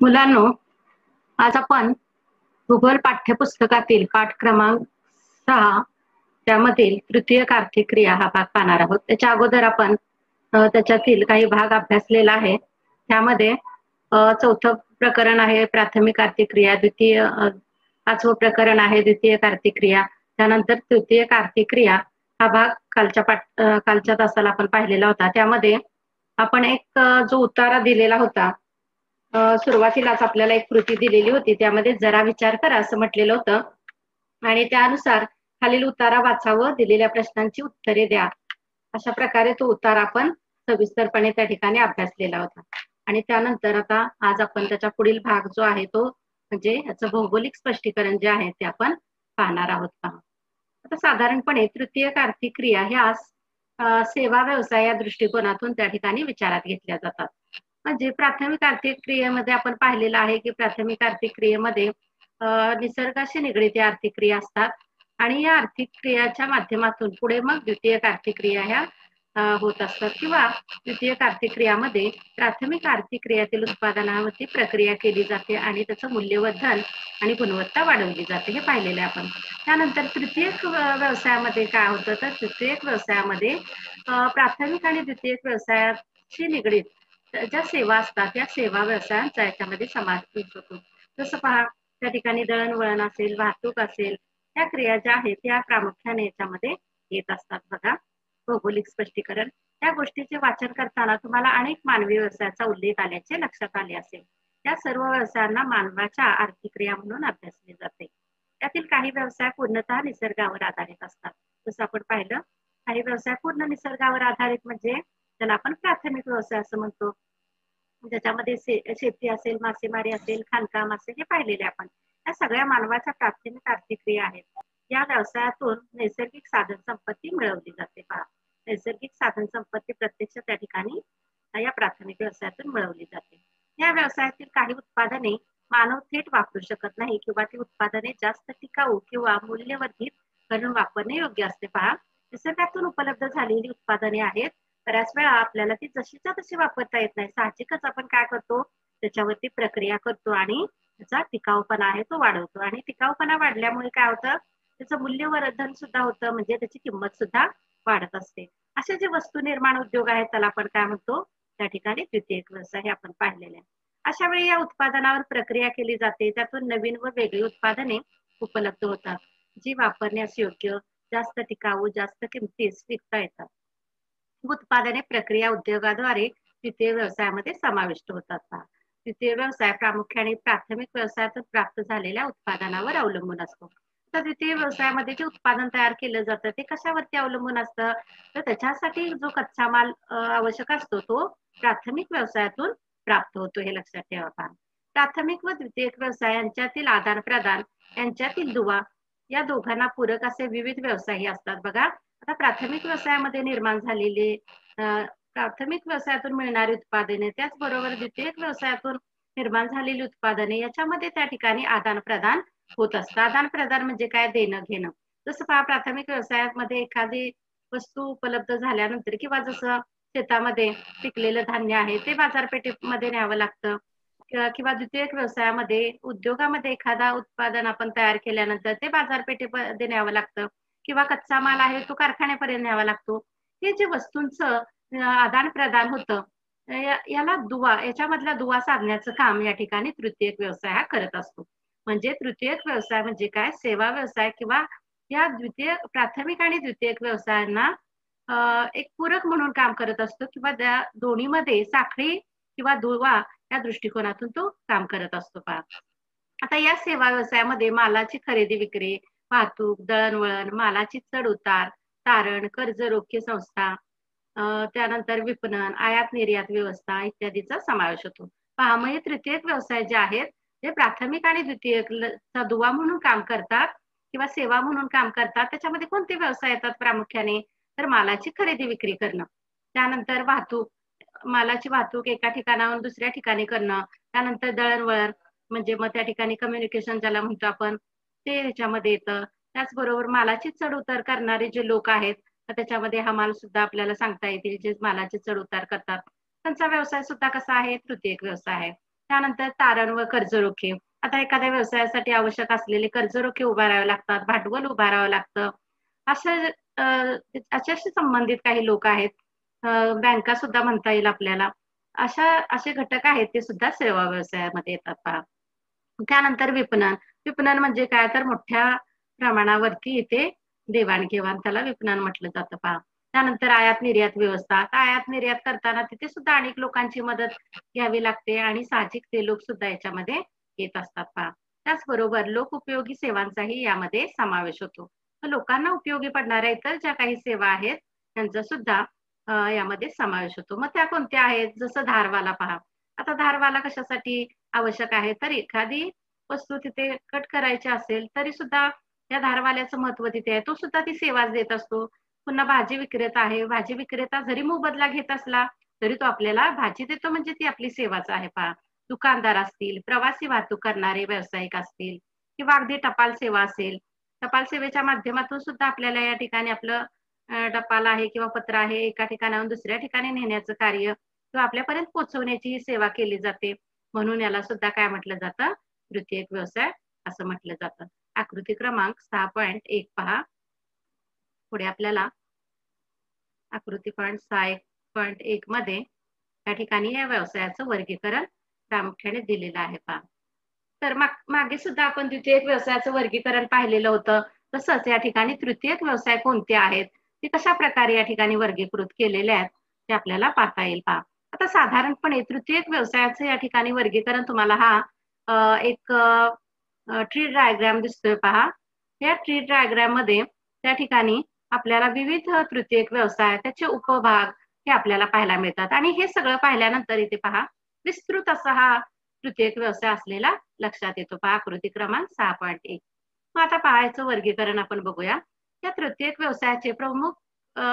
मुलांनो, आज आपण भूगोल पाठ्यपुस्तकातील पाठ क्रमांक 6 त्यामधील तृतीयक आर्थिक क्रिया हा भाग पाहणार आहोत. त्याच्या अगोदर आपण त्याच्यातील काही भाग अभ्यासलेला आहे. त्यामध्ये चौथं प्रकरण आहे प्राथमिक आर्थिक क्रिया, पाचवं प्रकरण आहे द्वितीयक आर्थिक क्रिया, त्यानंतर तृतीयक आर्थिक क्रिया हा भाग कालच्या तासाला आपण पाहिलेला होता. त्यामध्ये आपण एक जो उतारा दिलेला होता, सुरुवातीलाच आपल्याला एक कृती दिलेली होती, त्यामध्ये जरा विचार करा असं म्हटलेलं होतं आणि त्यानुसार खालील उतारा वाचावं, दिलेल्या प्रश्नांची उत्तरे द्या. अशा प्रकारे तो उतारा आपण सविस्तरपणे त्या ठिकाणी अभ्यासलेला होता. आणि त्यानंतर आता आज आपण त्याच्या पुढील भाग जो आहे तो म्हणजे याचं भौगोलिक स्पष्टीकरण जे आहे ते आपण पाहणार आहोत. आता साधारणपणे तृतीयक आर्थिक क्रिया ह्या सेवा व्यवसाय या दृष्टिकोनातून त्या ठिकाणी विचारात घेतल्या जातात. म्हणजे प्राथमिक आर्थिक क्रियेमध्ये आपण पाहिलेलं आहे की प्राथमिक आर्थिक क्रियेमध्ये निसर्गाशी निगडीत आर्थिक क्रिया असतात आणि या आर्थिक क्रियाच्या माध्यमातून पुढे मग द्वितीयक आर्थिक क्रिया ह्या होत असतात किंवा द्वितीयक आर्थिक क्रियामध्ये प्राथमिक आर्थिक क्रियातील उत्पादनावरती प्रक्रिया केली जाते आणि त्याचं मूल्यवर्धन आणि गुणवत्ता वाढवली जाते, हे पाहिलेलं आहे आपण. त्यानंतर तृतीयक व्यवसायामध्ये काय होतं, तर तृतीयक व्यवसायामध्ये प्राथमिक आणि द्वितीयक व्यवसायाशी निगडीत ज्या सेवा असतात त्या सेवा व्यवसायांचा याच्यामध्ये समावेश होतो. जसं पहा, त्या ठिकाणी दळणवळण असेल, वाहतूक असेल, त्या क्रिया ज्या आहेत त्या प्रामुख्याने याच्यामध्ये येत असतात. बघा, भौगोलिक स्पष्टीकरण त्या गोष्टीचे वाचन करताना तुम्हाला अनेक मानवी व्यवसायाचा उल्लेख आल्याचे लक्षात आले असेल. त्या सर्व व्यवसायांना मानवाच्या आर्थिक क्रिया म्हणून अभ्यासले जाते. त्यातील काही व्यवसाय पूर्णतः निसर्गावर आधारित असतात. जसं आपण पाहिलं, काही व्यवसाय पूर्ण निसर्गावर आधारित म्हणजे त्याला आपण प्राथमिक व्यवसाय असं म्हणतो. ज्याच्यामध्ये शेती असेल, मासेमारी असेल, खाणकाम असेल, हे पाहिलेले आपण. या सगळ्या मानवाच्या प्राथमिक आर्थिक क्रिया आहेत. या व्यवसायातून नैसर्गिक साधन संपत्ती मिळवली जाते. पहा, नैसर्गिक साधन संपत्ती प्रत्यक्ष त्या ठिकाणी या प्राथमिक व्यवसायातून मिळवली जाते. या व्यवसायातील काही उत्पादने मानव थेट वापरू शकत नाही किंवा ती उत्पादने जास्त टिकाऊ किंवा मूल्यवर्धित करून वापरणे योग्य असते. पहा, निसर्गातून उपलब्ध झालेली उत्पादने आहेत, बऱ्याच वेळा आपल्याला ती जशीच्या तशी वापरता येत नाही. साहजिकच आपण काय करतो, त्याच्यावरती प्रक्रिया करतो आणि त्याचा टिकाऊपणा आहे तो वाढवतो आणि टिकाऊपणा वाढल्यामुळे काय होतं, त्याचं मूल्यवर्धन सुद्धा होतं, म्हणजे त्याची किंमत सुद्धा वाढत असते. असे जे वस्तू निर्माण उद्योग आहेत त्याला आपण काय म्हणतो, त्या ठिकाणी द्वितीयक व्यवसाय हे आपण पाहिलेले आहे. अशा वेळी या उत्पादनावर प्रक्रिया केली जाते, त्यातून नवीन व वेगळी उत्पादने उपलब्ध होतात, जी वापरण्यास योग्य, जास्त टिकाऊ, जास्त किमतीस विकता येतात. उत्पादने प्रक्रिया उद्योगाद्वारे द्वितीय व्यवसायामध्ये समाविष्ट होतात. द्वितीय व्यवसाय प्रामुख्याने प्राथमिक व्यवसायातून प्राप्त झालेल्या उत्पादनावर अवलंबून असतो. तर द्वितीय व्यवसायामध्ये जे उत्पादन तयार केलं जातं ते कशावरती अवलंबून असतं, तर त्याच्यासाठी जो कच्चा माल आवश्यक असतो तो प्राथमिक व्यवसायातून प्राप्त होतो, हे लक्षात ठेवा. प्राथमिक व द्वितीयक व्यवसाय यांच्यातील आदान प्रदान, यांच्यातील दुवा, या दोघांना पूरक असे विविध व्यवसाय असतात. बघा, आता प्राथमिक व्यवसायामध्ये निर्माण झालेले प्राथमिक व्यवसायातून मिळणारी उत्पादने, त्याचबरोबर द्वितीयक व्यवसायातून निर्माण झालेली उत्पादने, याच्यामध्ये त्या ठिकाणी आदान प्रदान होत असतं. आदान प्रदान म्हणजे काय, देणं घेणं. जसं पहा, प्राथमिक व्यवसायामध्ये एखादी वस्तू उपलब्ध झाल्यानंतर किंवा जसं शेतामध्ये पिकलेलं धान्य आहे ते बाजारपेठेमध्ये न्यावं लागतं किंवा द्वितीयक व्यवसायामध्ये उद्योगामध्ये एखादा उत्पादन आपण तयार केल्यानंतर ते बाजारपेठेमध्ये न्यावं लागतं किंवा कच्चा माल आहे तो कारखान्यापर्यंत न्यावा लागतो. हे जे वस्तूंचं आदान प्रदान होतं, याला दुवा, याच्यामधला दुवा साधण्याचं काम या ठिकाणी तृतीयक व्यवसाय हा करत असतो. म्हणजे तृतीयक व्यवसाय म्हणजे काय, सेवा व्यवसाय किंवा या प्राथमिक आणि द्वितीयक व्यवसायांना एक पूरक म्हणून काम करत असतो किंवा त्या दोन्हीमध्ये साखळी किंवा दुवा या दृष्टिकोनातून तो काम करत असतो. पहा, आता या सेवा व्यवसायामध्ये मालाची खरेदी विक्री, वाहतूक, दळणवळण, मालाची चढ उतार, तारण, कर्ज रोखे संस्था, त्यानंतर विपणन, आयात निर्यात व्यवस्था इत्यादीचा समावेश होतो. पहा, म्हणजे तृतीयक व्यवसाय जे आहेत ते प्राथमिक आणि द्वितीयक दुवा म्हणून काम करतात किंवा सेवा म्हणून काम करतात. त्याच्यामध्ये कोणते व्यवसाय येतात प्रामुख्याने, तर मालाची खरेदी विक्री करणं, त्यानंतर वाहतूक, मालाची वाहतूक एका ठिकाणाहून दुसऱ्या ठिकाणी करणं, त्यानंतर दळणवळण म्हणजे मग त्या ठिकाणी कम्युनिकेशन ज्याला म्हणतो आपण ते ह्याच्यामध्ये येतं. त्याचबरोबर मालाची चढ उतार करणारे जे लोक आहेत त्याच्यामध्ये हमाल सुद्धा आपल्याला सांगता येतील, जे मालाचे चढ उतार करतात, त्यांचा व्यवसाय सुद्धा कसा आहे, तृतीयक व्यवसाय आहे. त्यानंतर तारण व कर्जरोखे. आता एखाद्या व्यवसायासाठी आवश्यक असलेले कर्जरोखे उभारावे लागतात, भांडवल उभारावं लागतं. असं याच्याशी संबंधित काही लोक आहेत. बँका सुद्धा म्हणता येईल आपल्याला. असे घटक आहेत ते सुद्धा सेवा व्यवसायामध्ये येतात पहा. त्यानंतर विपणन. विपणन म्हणजे काय तर मोठ्या प्रमाणावरती इथे देवाणघेवाण त्याला विपणन म्हटलं जातं पहा. त्यानंतर आयात निर्यात व्यवस्था. आता आयात निर्यात करताना तिथे सुद्धा अनेक लोकांची मदत घ्यावी लागते आणि साहजिक ते लोक सुद्धा याच्यामध्ये येत असतात पहा. त्याचबरोबर लोकउपयोगी सेवांचाही यामध्ये समावेश होतो. तर लोकांना उपयोगी पडणाऱ्या इतर ज्या काही सेवा आहेत त्यांचा सुद्धा यामध्ये समावेश होतो. मग त्या कोणत्या आहेत? जसं धारवाला पहा. आता धारवाला कशासाठी आवश्यक आहे? तर एखादी वस्तू तिथे कट करायची असेल तरी सुद्धा त्या धारवाल्याचं महत्व तिथे आहे. तो सुद्धा ती सेवाच देत असतो. पुन्हा भाजी विक्रेता आहे. भाजी विक्रेता जरी मोबदला घेत असला तरी तो आपल्याला भाजी देतो म्हणजे ती आपली सेवाच आहे पहा. दुकानदार असतील, प्रवासी वाहतूक करणारे व्यावसायिक असतील किंवा अगदी टपाल सेवा असेल. टपाल सेवेच्या माध्यमातून सुद्धा आपल्याला या ठिकाणी आपलं टपाल आहे किंवा पत्र आहे एका ठिकाणाहून दुसऱ्या ठिकाणी नेण्याचं कार्य किंवा आपल्यापर्यंत पोहोचवण्याची सेवा केली जाते. म्हणून याला सुद्धा काय म्हटलं जातं? तृतीयक व्यवसाय असं म्हटलं जातं. आकृती क्रमांक 6.1 पहा. पुढे आपल्याला आकृती 6.1 मध्ये या ठिकाणी या व्यवसायाचं वर्गीकरण प्रामुख्याने दिलेलं आहे पहा. तर मागे सुद्धा आपण द्वितीयक व्यवसायाचं वर्गीकरण पाहिलेलं होतं. तसंच या ठिकाणी तृतीयक व्यवसाय कोणते आहेत ते कशा प्रकारे या ठिकाणी वर्गीकृत केलेले आहेत ते आपल्याला पाहता येईल पहा. आता साधारणपणे तृतीयक व्यवसायाचं या ठिकाणी वर्गीकरण तुम्हाला हा एक ट्री डायग्राम दिसतोय पहा. या ट्री डायग्राम मध्ये त्या ठिकाणी आपल्याला विविध तृतीयक व्यवसाय त्याचे उपभाग हे आपल्याला पाहायला मिळतात आणि हे सगळं पाहिल्यानंतर इथे पहा विस्तृत असा हा तृतीयक व्यवसाय असलेला लक्षात येतो पहा. आकृती क्रमांक 6.1. मग आता पाहायचं वर्गीकरण आपण बघूया. या तृतीयक व्यवसायाचे प्रमुख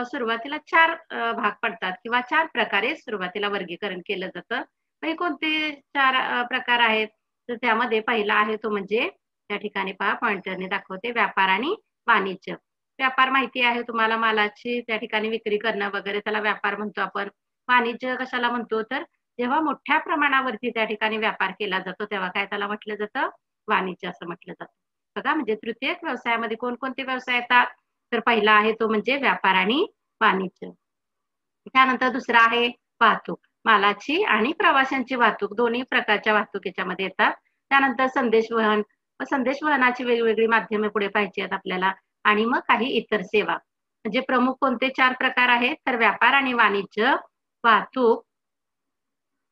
सुरुवातीला 4 भाग पडतात किंवा 4 प्रकारे सुरुवातीला वर्गीकरण केलं जातं. हे कोणते 4 प्रकार आहेत? तर त्यामध्ये पहिला आहे तो म्हणजे त्या ठिकाणी पहा पॉइंटरने दाखवते व्यापार आणि वाणिज्य. व्यापार माहिती आहे तुम्हाला, मालाची त्या ठिकाणी विक्री करणं वगैरे त्याला व्यापार म्हणतो आपण. वाणिज्य कशाला म्हणतो? तर जेव्हा मोठ्या प्रमाणावरती त्या ठिकाणी व्यापार केला जातो तेव्हा काय त्याला म्हटलं जातं? वाणिज्य असं म्हटलं जातं. बघा म्हणजे तृतीयक व्यवसायामध्ये कोणकोणते व्यवसाय येतात? तर पहिला आहे तो म्हणजे व्यापार आणि वाणिज्य. त्यानंतर दुसरा आहे वाहतूक. मालाची आणि प्रवाशांची वाहतूक दोन्ही प्रकारच्या वाहतूक याच्यामध्ये येतात. त्यानंतर संदेशवहन. संदेशवहनाची वेगवेगळी माध्यमे पुढे पाहिजे आहेत आपल्याला आणि मग काही इतर सेवा. म्हणजे प्रमुख कोणते 4 प्रकार आहेत? तर व्यापार आणि वाणिज्य, वाहतूक,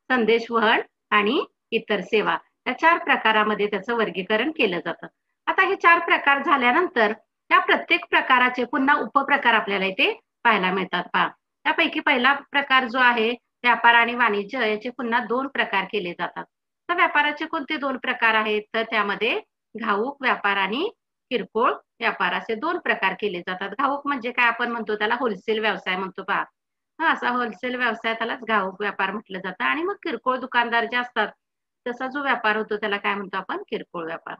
संदेशवहन आणि इतर सेवा. या 4 प्रकारामध्ये त्याचं वर्गीकरण केलं जातं. आता हे 4 प्रकार झाल्यानंतर त्या प्रत्येक प्रकाराचे पुन्हा उपप्रकार आपल्याला इथे पाहायला मिळतात पहा. त्यापैकी पहिला प्रकार जो आहे व्यापार आणि वाणिज्य याचे पुन्हा 2 प्रकार केले जातात. तर व्यापाराचे कोणते 2 प्रकार आहेत? तर त्यामध्ये घाऊक व्यापार आणि किरकोळ व्यापार असे 2 प्रकार केले जातात. घाऊक म्हणजे काय आपण म्हणतो त्याला होलसेल व्यवसाय म्हणतो पहा. असा होलसेल व्यवसाय त्यालाच घाऊक व्यापार म्हटलं जातं आणि मग किरकोळ दुकानदार जे असतात तसा जो व्यापार होतो त्याला काय म्हणतो आपण? किरकोळ व्यापार.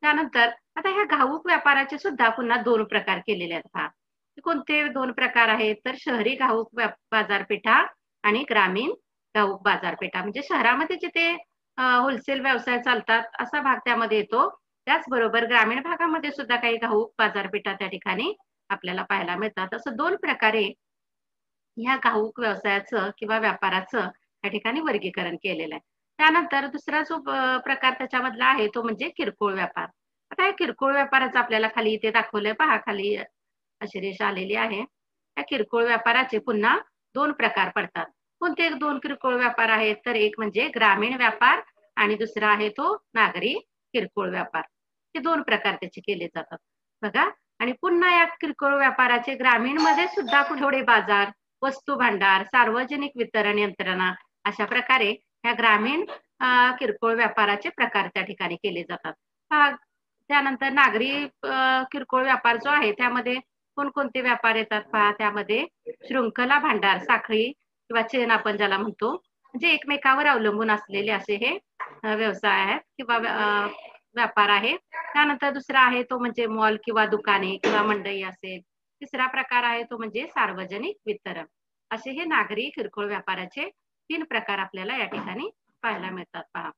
त्यानंतर आता ह्या घाऊक व्यापाराचे सुद्धा पुन्हा 2 प्रकार केलेले आहेत पहा. कोणते 2 प्रकार आहेत? तर शहरी घाऊक बाजारपेठा आणि ग्रामीण घाऊक बाजारपेठा. म्हणजे शहरामध्ये जिथे होलसेल व्यवसाय चालतात असा भाग त्यामध्ये येतो. त्याचबरोबर ग्रामीण भागामध्ये सुद्धा काही घाऊक बाजारपेठा त्या ठिकाणी आपल्याला पाहायला मिळतात. असं 2 प्रकारे ह्या घाऊक व्यवसायाचं किंवा व्यापाराचं त्या ठिकाणी वर्गीकरण केलेलं आहे. त्यानंतर दुसरा जो प्रकार त्याच्यामधला आहे तो म्हणजे किरकोळ व्यापार. आता या किरकोळ व्यापाराचं आपल्याला खाली इथे दाखवलंय पहा, खाली अशी रेषा आलेली आहे. या किरकोळ व्यापाराचे पुन्हा 2 प्रकार पडतात. कोणते 2 किरकोळ व्यापार आहेत? तर एक म्हणजे ग्रामीण व्यापार आणि दुसरा आहे तो नागरी किरकोळ व्यापार. हे 2 प्रकार त्याचे केले जातात. बघा आणि पुन्हा या किरकोळ व्यापाराचे ग्रामीणमध्ये सुद्धा थोडे बाजार, वस्तू भांडार, सार्वजनिक वितरण यंत्रणा अशा प्रकारे ह्या ग्रामीण किरकोळ व्यापाराचे प्रकार त्या ठिकाणी केले जातात. त्यानंतर नागरी किरकोळ व्यापार जो आहे त्यामध्ये कोणकोणते व्यापार येतात पहा. त्यामध्ये शृंखला भांडार, साखळी किंवा चेन आपण ज्याला म्हणतो, म्हणजे एकमेकावर अवलंबून असलेले असे हे व्यवसाय आहेत किंवा व्यापार आहे. त्यानंतर दुसरा आहे तो म्हणजे मॉल किंवा दुकाने किंवा मंडई असेल. तिसरा प्रकार आहे तो म्हणजे सार्वजनिक वितरण. असे हे नागरी किरकोळ व्यापाराचे 3 प्रकार आपल्याला या ठिकाणी पाहायला मिळतात पहा.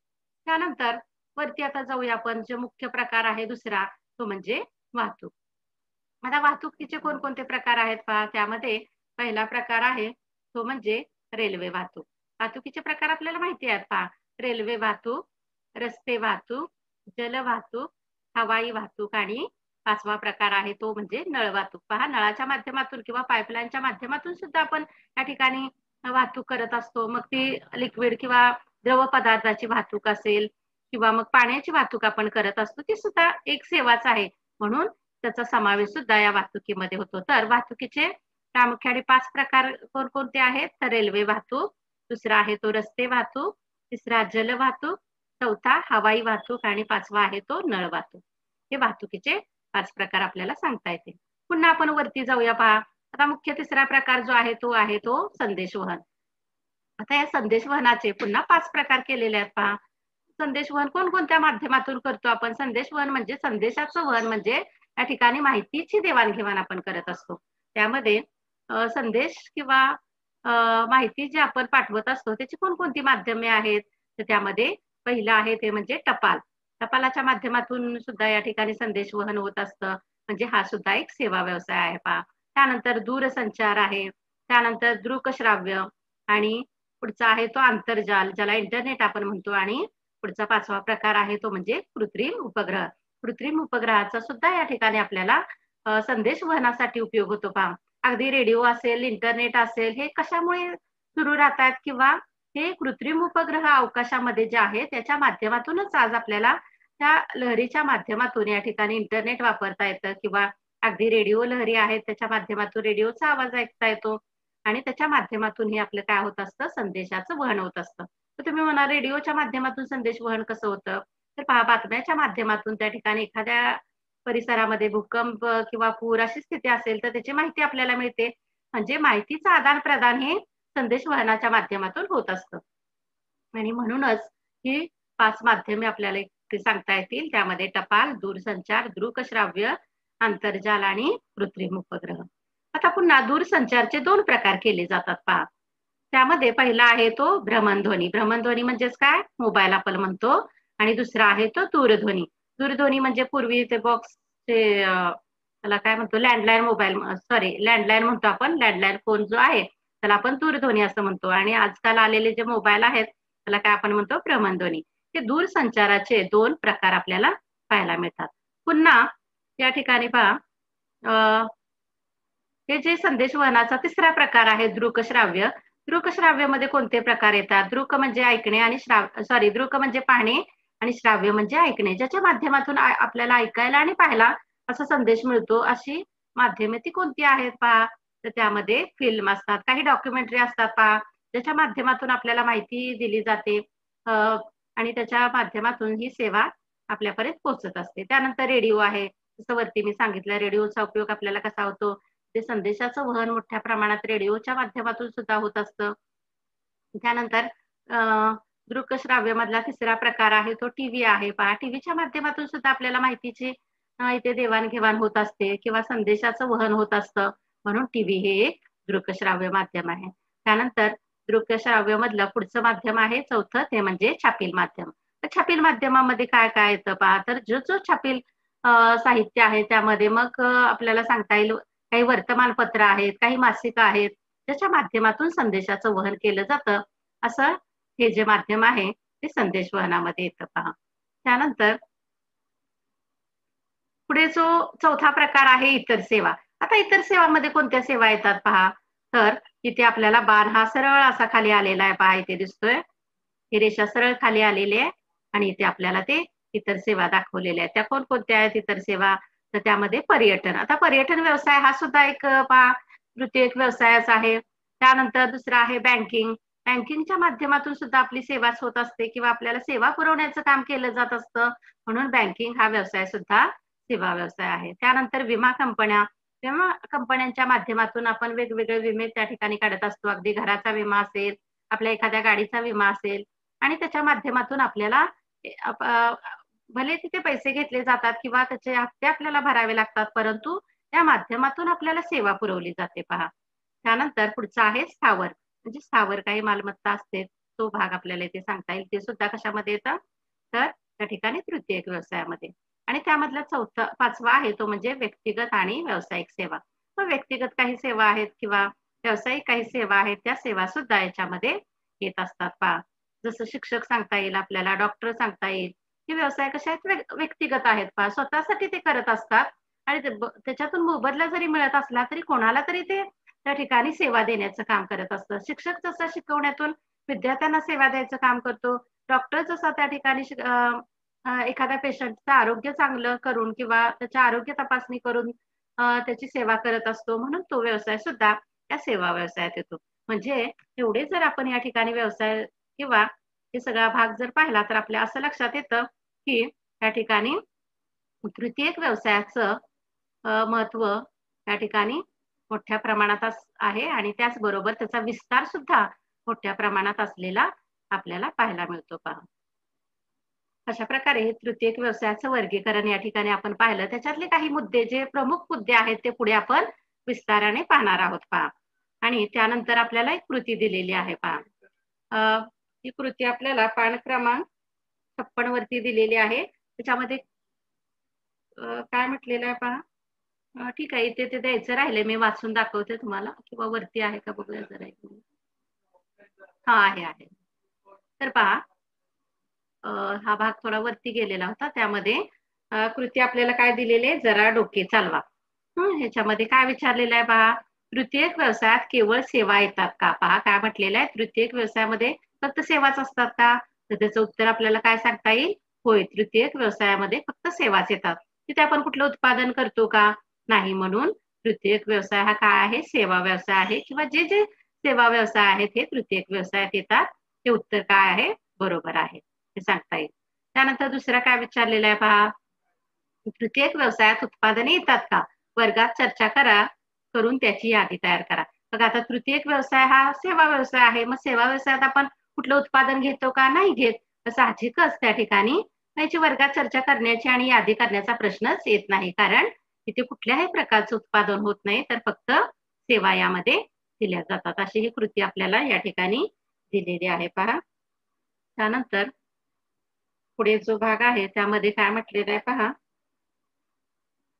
त्यानंतर वरती आता जाऊया आपण. जो मुख्य प्रकार आहे दुसरा तो म्हणजे वाहतूक. आता वाहतुकीचे कोणकोणते प्रकार आहेत पहा. त्यामध्ये पहिला प्रकार आहे तो म्हणजे रेल्वे वाहतूक. वाहतुकीचे प्रकार आपल्याला माहिती आहेत पहा. रेल्वे वाहतूक, रस्ते वाहतूक, जल वाहतूक, हवाई वाहतूक आणि 5वा प्रकार आहे तो म्हणजे नळ वाहतूक. पहा, नळाच्या माध्यमातून किंवा पाईपलाईनच्या माध्यमातून सुद्धा आपण या ठिकाणी वाहतूक करत असतो. मग ती लिक्विड किंवा द्रव पदार्थाची वाहतूक असेल किंवा मग पाण्याची वाहतूक आपण करत असतो. ती सुद्धा एक सेवाच आहे. म्हणून त्याचा समावेश सुद्धा या वाहतुकीमध्ये होतो. तर वाहतुकीचे प्रामुख्याने 5 प्रकार कोणकोणते आहेत? तर रेल्वे वाहतूक, दुसरा आहे तो रस्ते वाहतूक, तिसरा जल वाहतूक, चौथा हवाई वाहतूक आणि 5वा आहे तो नळ वाहतूक. हे वाहतुकीचे 5 प्रकार आपल्याला सांगता येतील. पुन्हा आपण वरती जाऊया पहा. आता मुख्य तिसरा प्रकार जो आहे तो संदेशवहन. आता या संदेशवहनाचे पुन्हा 5 प्रकार केलेले आहेत पहा. संदेशवहन कोणकोणत्या माध्यमातून करतो आपण? संदेशवहन म्हणजे संदेशाचं वहन म्हणजे या ठिकाणी माहितीची देवाणघेवाण आपण करत असतो. त्यामध्ये संदेश किंवा माहिती जी आपण पाठवत असतो त्याची कोणकोणती माध्यमे आहेत? तर त्यामध्ये पहिलं आहे ते म्हणजे टपाल. टपालाच्या माध्यमातून सुद्धा या ठिकाणी संदेशवहन होत असतं. म्हणजे हा सुद्धा एक सेवा व्यवसाय आहे पहा. त्यानंतर दूरसंचार आहे. त्यानंतर दृकश्राव्य आणि पुढचा आहे तो आंतरजाल, ज्याला इंटरनेट आपण म्हणतो आणि पुढचा 5वा प्रकार आहे तो म्हणजे कृत्रिम उपग्रह. कृत्रिम उपग्रहाचा सुद्धा या ठिकाणी आपल्याला संदेश वहनासाठी उपयोग होतो पहा. अगदी रेडिओ असेल, इंटरनेट असेल, हे कशामुळे सुरू राहतात किंवा हे कृत्रिम उपग्रह अवकाशामध्ये जे आहे त्याच्या माध्यमातूनच आज आपल्याला त्या लहरीच्या माध्यमातून या ठिकाणी इंटरनेट वापरता येतं किंवा अगदी रेडिओ लहरी आहेत त्याच्या माध्यमातून रेडिओचा आवाज ऐकता येतो आणि त्याच्या माध्यमातून हे आपलं काय होत असतं? संदेशाचं वहन होत असतं. तर तुम्ही म्हणा रेडिओच्या माध्यमातून संदेश वहन कसं होतं? तर पहा, बातम्याच्या माध्यमातून त्या ठिकाणी एखाद्या परिसरामध्ये भूकंप किंवा पूर अशी स्थिती असेल तर त्याची माहिती आपल्याला मिळते. म्हणजे माहितीचं आदान-प्रदान हे संदेश वहनाच्या माध्यमातून होत असतं. आणि म्हणूनच ही 5 माध्यमे आपल्याला इथे सांगता येतील. त्यामध्ये टपाल, दूरसंचार, दृकश्राव्य, आंतरजाल आणि कृत्रिम उपग्रह. आता पुन्हा दूरसंचारचे 2 प्रकार केले जातात पहा. त्यामध्ये पहिला आहे तो भ्रमणध्वनी. भ्रमणध्वनी म्हणजेच काय? मोबाईल आपण म्हणतो आणि दुसरा आहे तो दूरध्वनी. दूरध्वनी म्हणजे पूर्वी ते बॉक्सचे त्याला काय म्हणतो लँडलाईन मोबाईल सॉरी लँडलाईन म्हणतो आपण. लँडलाईन फोन जो आहे त्याला आपण दूरध्वनी असं म्हणतो आणि आजकाल आलेले जे मोबाईल आहेत त्याला काय आपण म्हणतो भ्रमणध्वनी. हे दूरसंचाराचे 2 प्रकार आपल्याला पाहायला मिळतात. पुन्हा या ठिकाणी पहा हे जे संदेशवहनाचा तिसरा प्रकार आहे दृकश्राव्य. दृकश्राव्यमध्ये कोणते प्रकार येतात? दृक म्हणजे ऐकणे आणि दृक म्हणजे पाहणे आणि श्राव्य म्हणजे ऐकणे. ज्याच्या माध्यमातून आपल्याला ऐकायला आणि पाहायला असा संदेश मिळतो. अशी माध्यमे ती कोणती आहेत पहा? तर त्यामध्ये फिल्म असतात, काही डॉक्युमेंटरी असतात पहा, ज्याच्या माध्यमातून आपल्याला माहिती दिली जाते आणि त्याच्या माध्यमातून ही सेवा आपल्यापर्यंत पोहोचत असते. त्यानंतर रेडिओ आहे. जसं वरती मी सांगितलं रेडिओचा उपयोग आपल्याला कसा होतो? ते संदेशाचं वहन मोठ्या प्रमाणात रेडिओच्या माध्यमातून सुद्धा होत असतं. त्यानंतर दृकश्राव्य मधला तिसरा प्रकार आहे तो टीव्ही आहे पहा. टीव्हीच्या माध्यमातून सुद्धा आपल्याला माहितीची इथे देवाणघेवाण होत असते किंवा संदेशाचं वहन होत असतं. म्हणून टीव्ही हे एक दृकश्राव्य माध्यम आहे. त्यानंतर दृकश्राव्य मधलं पुढचं माध्यम आहे चौथं ते म्हणजे छापील माध्यम. तर छापील माध्यमामध्ये काय काय येतं पहा. तर जो छापील साहित्य आहे त्यामध्ये मग आपल्याला सांगता येईल काही वर्तमानपत्र आहेत, काही मासिकं आहेत, त्याच्या माध्यमातून संदेशाचं वहन केलं जातं. असं हे जे माध्यम आहे ते संदेश वहनामध्ये येतं पहा. त्यानंतर पुढे जो चौथा प्रकार आहे इतर सेवा. आता इतर सेवांमध्ये कोणत्या सेवा येतात पहा. तर इथे आपल्याला बाण हा सरळ असा खाली आलेला आहे पहा, इथे दिसतोय. ही रेषा सरळ खाली आलेली आहे आणि इथे आपल्याला ते इतर सेवा दाखवलेल्या आहेत. त्या कोणकोणत्या आहेत इतर सेवा? तर त्यामध्ये पर्यटन. आता पर्यटन व्यवसाय हा सुद्धा एक पहा तृतीय एक व्यवसायच आहे. त्यानंतर दुसरा आहे बँकिंग. बँकिंगच्या माध्यमातून सुद्धा आपली सेवा होत असते किंवा आपल्याला सेवा पुरवण्याचं काम केलं जात असतं. म्हणून बँकिंग हा व्यवसाय सुद्धा सेवा व्यवसाय आहे. त्यानंतर विमा कंपन्या. विमा कंपन्यांच्या माध्यमातून आपण वेगवेगळे विमे त्या ठिकाणी काढत असतो. अगदी घराचा विमा असेल, आपल्या एखाद्या गाडीचा विमा असेल आणि त्याच्या माध्यमातून आपल्याला भले तिथे पैसे घेतले जातात किंवा त्याचे हप्ते आपल्याला भरावे लागतात, परंतु त्या माध्यमातून आपल्याला सेवा पुरवली जाते पहा. त्यानंतर पुढचं आहे स्थावर. म्हणजे स्थावर काही मालमत्ता असते. तो भाग आपल्याला इथे सांगता येईल. ते सुद्धा कशामध्ये येतं तर त्या ठिकाणी तृतीयक व्यवसायामध्ये. आणि त्यामधला पाचवा आहे तो म्हणजे व्यक्तिगत आणि व्यावसायिक सेवा. तर व्यक्तिगत काही सेवा आहेत किंवा व्यावसायिक काही सेवा आहेत, त्या सेवा सुद्धा याच्यामध्ये येत असतात पहा. जसं शिक्षक सांगता येईल आपल्याला, डॉक्टर सांगता येईल. हे व्यवसाय कसे आहेत व्यक्तिगत आहेत पहा, स्वतःसाठी ते करत असतात आणि त्याच्यातून मोबदला जरी मिळत असला तरी कोणाला तरी ते त्या ठिकाणी सेवा देण्याचं काम करत असतं. शिक्षक जसं शिकवण्यातून विद्यार्थ्यांना सेवा द्यायचं काम करतो, डॉक्टर जसा त्या ठिकाणी एखाद्या पेशंटचं आरोग्य चांगलं करून किंवा त्याच्या आरोग्य तपासणी करून त्याची सेवा करत असतो, म्हणून तो व्यवसाय सुद्धा या सेवा व्यवसायात येतो. म्हणजे एवढे जर आपण या ठिकाणी व्यवसाय किंवा हे सगळा भाग जर पाहिला तर आपल्या असं लक्षात येतं की त्या ठिकाणी तृतीयक व्यवसायाचं महत्व त्या ठिकाणी मोठ्या प्रमाणात आहे आणि त्याचबरोबर त्याचा विस्तार सुद्धा मोठ्या प्रमाणात असलेला आपल्याला पाहायला मिळतो पहा. अशा प्रकारे हे तृतीयक व्यवसायाचं वर्गीकरण या ठिकाणी आपण पाहिलं. त्याच्यातले काही मुद्दे जे प्रमुख मुद्दे आहेत ते पुढे आपण विस्ताराने पाहणार आहोत पहा. आणि त्यानंतर आपल्याला एक कृती दिलेली आहे पहा. ही कृती आपल्याला पान क्रमांक 56 वरती दिलेली आहे. त्याच्यामध्ये काय म्हटलेलं आहे पहा. ठीक आहे, इथे ते द्यायचं राहिले, मी वाचून दाखवते तुम्हाला किंवा वरती आहे का बघूया जरा एक मिनिट. हा आहे. तर पहा, हा भाग थोडा वरती गेलेला होता. त्यामध्ये कृती आपल्याला काय दिलेले जरा डोके चालवा. ह्याच्यामध्ये काय विचारलेलं आहे पहा, तृतीयक व्यवसायात केवळ सेवा येतात का? पहा काय म्हटलेलं आहे, तृतीयक व्यवसायामध्ये फक्त सेवाच असतात का? तर त्याचं उत्तर आपल्याला काय सांगता येईल, होय, तृतीयक व्यवसायामध्ये फक्त सेवाच येतात. तिथे आपण कुठलं उत्पादन करतो का? नाही. म्हणून तृतीयक व्यवसाय हा काय आहे, सेवा व्यवसाय आहे किंवा जे जे सेवा व्यवसाय आहेत हे तृतीयक व्यवसायात येतात. ते उत्तर काय आहे, बरोबर आहे, हे सांगता येईल. त्यानंतर दुसरा काय विचारलेला आहे पहा, तृतीयक व्यवसायात उत्पादने येतात का? वर्गात चर्चा करून त्याची यादी तयार करा. बघा आता तृतीयक व्यवसाय हा सेवा व्यवसाय आहे. मग सेवा व्यवसायात आपण कुठलं उत्पादन घेतो का? नाही घेत. साहजिकच त्या ठिकाणी याची वर्गात चर्चा करण्याची आणि यादी करण्याचा प्रश्नच येत नाही. कारण इथे कुठल्याही प्रकारचं उत्पादन होत नाही, तर फक्त सेवा यामध्ये दिल्या जातात. अशी ही कृती आपल्याला या ठिकाणी दिलेली आहे पहा. त्यानंतर पुढे जो भाग आहे त्यामध्ये काय म्हटलेलं आहे पहा,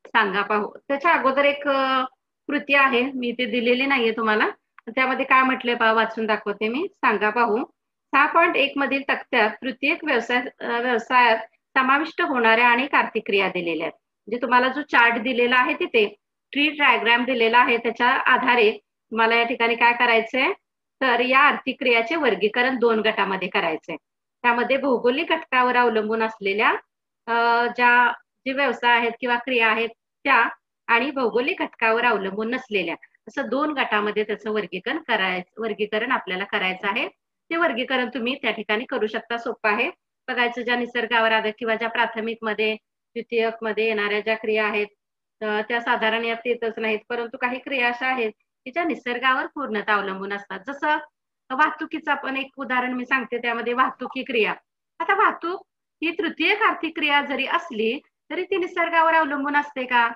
सांगा पाहू. त्याच्या अगोदर एक कृती आहे, मी ते दिलेली नाहीये तुम्हाला. त्यामध्ये काय म्हटलंय पहा, वाचून दाखवते मी. सांगा पाहू. 6.1 मधील तक्त्यात तृतीयक व्यवसायात समाविष्ट होणाऱ्या अनेक आर्थिक क्रिया दिलेल्या आहेत. म्हणजे तुम्हाला जो चार्ट दिलेला आहे तिथे ट्री डायग्राम दिलेला आहे, त्याच्या आधारे तुम्हाला या ठिकाणी काय करायचंय, तर या आर्थिक क्रियाचे वर्गीकरण 2 गटामध्ये करायचंय. त्यामध्ये भौगोलिक घटकावर अवलंबून असलेल्या ज्या जे व्यवसाय आहेत किंवा क्रिया आहेत त्या आणि भौगोलिक घटकावर अवलंबून नसलेल्या, असं 2 गटामध्ये त्याचं वर्गीकरण आपल्याला करायचं आहे. ते वर्गीकरण तुम्ही त्या ठिकाणी करू शकता, सोपं आहे. बघायचं ज्या निसर्गावर आधारित किंवा ज्या प्राथमिक मध्ये द्वितीयक मध्ये येणाऱ्या ज्या क्रिया आहेत त्या साधारण यात येतच नाहीत, परंतु काही क्रिया अशा आहेत की ज्या निसर्गावर पूर्णतः अवलंबून असतात. जसं वाहतुकीचं आपण एक उदाहरण मी सांगते, त्यामध्ये वाहतुकी क्रिया. आता वाहतूक ही तृतीयक आर्थिक क्रिया जरी असली तरी ती निसर्गावर अवलंबून असते का?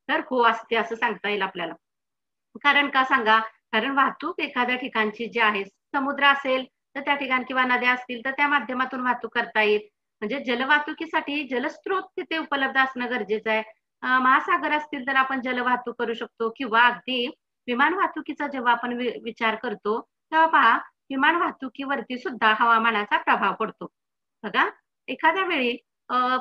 तर हो, असते असं सांगता येईल आपल्याला. कारण का सांगा, कारण वाहतूक एखाद्या ठिकाणची जी आहे, समुद्र असेल तर त्या ठिकाणी किंवा नद्या असतील तर त्या माध्यमातून वाहतूक करता येईल. म्हणजे जलवाहतुकीसाठी जलस्रोत तिथे उपलब्ध असणं गरजेचं आहे. महासागर असतील तर आपण जलवाहतूक करू शकतो किंवा अगदी विमान वाहतुकीचा जेव्हा आपण विचार करतो तेव्हा पहा, विमान वाहतुकीवरती सुद्धा हवामानाचा प्रभाव पडतो. बघा, एखाद्या वेळी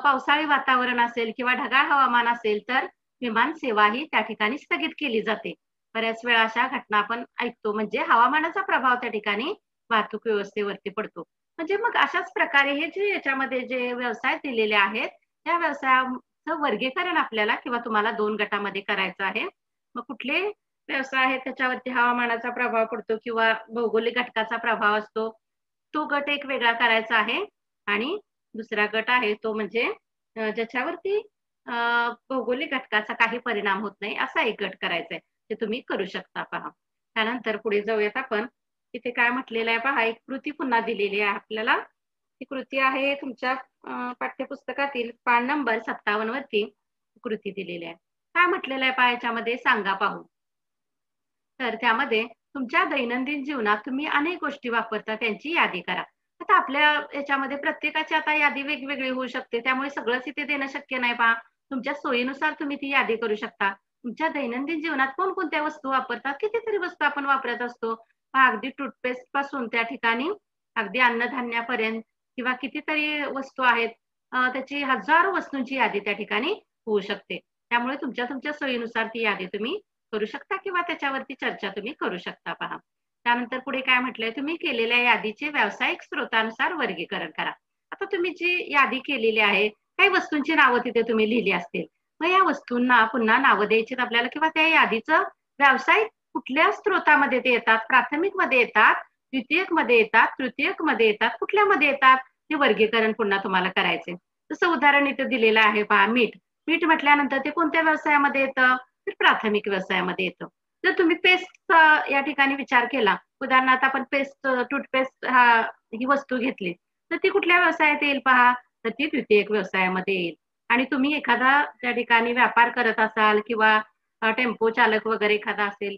पावसाळी वातावरण असेल किंवा ढगाळ हवामान असेल तर विमान सेवा ही त्या ठिकाणी स्थगित केली जाते. बऱ्याच वेळा अशा घटना आपण ऐकतो. म्हणजे हवामानाचा प्रभाव त्या ठिकाणी वाहतूक व्यवस्थेवरती पडतो. म्हणजे मग अशाच प्रकारे हे जे याच्यामध्ये जे व्यवसाय दिलेले आहेत त्या व्यवसायाचं वर्गीकरण आपल्याला किंवा तुम्हाला 2 गटामध्ये करायचं आहे. मग कुठले व्यवसाय आहेत त्याच्यावरती हवामानाचा प्रभाव पडतो किंवा भौगोलिक घटकाचा प्रभाव असतो, तो गट एक वेगळा करायचा आहे. आणि दुसरा गट आहे तो म्हणजे ज्याच्यावरती भौगोलिक घटकाचा काही परिणाम होत नाही असा एक गट करायचा आहे. ते तुम्ही करू शकता पहा. त्यानंतर पुढे जाऊयात आपण. इथे काय म्हटलेलं आहे पहा, एक कृती पुन्हा दिलेली आहे आपल्याला. ही कृती आहे तुमच्या पाठ्यपुस्तकातील पान नंबर 57 वरती कृती दिलेली आहे. काय म्हटलेलं आहे पहा याच्यामध्ये, सांगा पाहू. तर त्यामध्ये तुमच्या दैनंदिन जीवनात तुम्ही अनेक गोष्टी वापरता त्यांची यादी करा. आता आपल्या याच्यामध्ये प्रत्येकाची आता यादी वेगवेगळी होऊ शकते. त्यामुळे सगळंच इथे देणं शक्य नाही पहा. तुमच्या सोयीनुसार तुम्ही ती यादी करू शकता. तुमच्या दैनंदिन जीवनात कोणकोणत्या वस्तू वापरतात, कितीतरी वस्तू आपण वापरत असतो. पहा अगदी टूथपेस्ट पासून त्या ठिकाणी अगदी अन्नधान्यापर्यंत किंवा कितीतरी वस्तू आहेत. त्याची हजारो वस्तूंची यादी त्या ठिकाणी होऊ शकते. त्यामुळे तुमच्या तुमच्या सोयीनुसार ती यादी तुम्ही करू शकता किंवा त्याच्यावरती चर्चा तुम्ही करू शकता पहा. त्यानंतर पुढे काय म्हटलंय, तुम्ही केलेल्या यादीचे व्यावसायिक स्रोतानुसार वर्गीकरण करा. आता तुम्ही जी यादी केलेली आहे, काही वस्तूंची नावं तिथे तुम्ही लिहिली असतील. मग या वस्तूंना पुन्हा नावं द्यायची आपल्याला किंवा त्या यादीचं व्यावसायिक कुठल्या स्रोतामध्ये ते येतात, प्राथमिकमध्ये येतात, द्वितीयकमध्ये येतात, तृतीयकमध्ये येतात, कुठल्यामध्ये येतात, हे वर्गीकरण पुन्हा तुम्हाला करायचे. जसं उदाहरण इथे दिलेलं आहे पहा, मीठ. मीठ म्हटल्यानंतर ते कोणत्या व्यवसायामध्ये येतं? तर प्राथमिक व्यवसायामध्ये येतं. जर तुम्ही पेस्टचा या ठिकाणी विचार केला, उदाहरणार्थ आपण टूथपेस्ट ही वस्तू घेतली, तर ती कुठल्या व्यवसायात येईल पहा? तर ती द्वितीयक व्यवसायामध्ये येईल. आणि तुम्ही एखादा त्या ठिकाणी व्यापार करत असाल किंवा टेम्पो चालक वगैरे एखादा असेल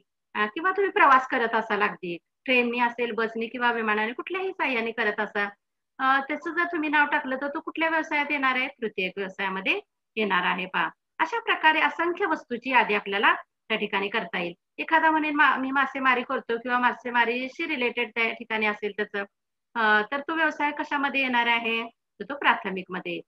किंवा तुम्ही प्रवास करत असाल अगदी ट्रेननी असेल, बसनी किंवा विमानाने कुठल्याही साहाय्याने करत असाल, त्याचं जर तुम्ही नाव टाकलं तर तो कुठल्या व्यवसायात येणार आहे? तृतीयक व्यवसायामध्ये येणार आहे पहा. अशा प्रकारे असंख्य वस्तूची यादी आपल्याला त्या ठिकाणी करता येईल. एखादा म्हणेल मी मासेमारी करतो किंवा मासेमारीशी रिलेटेड त्या ठिकाणी असेल त्याचं तर तो व्यवसाय कशामध्ये येणार आहे? तर तो प्राथमिकमध्ये येईल.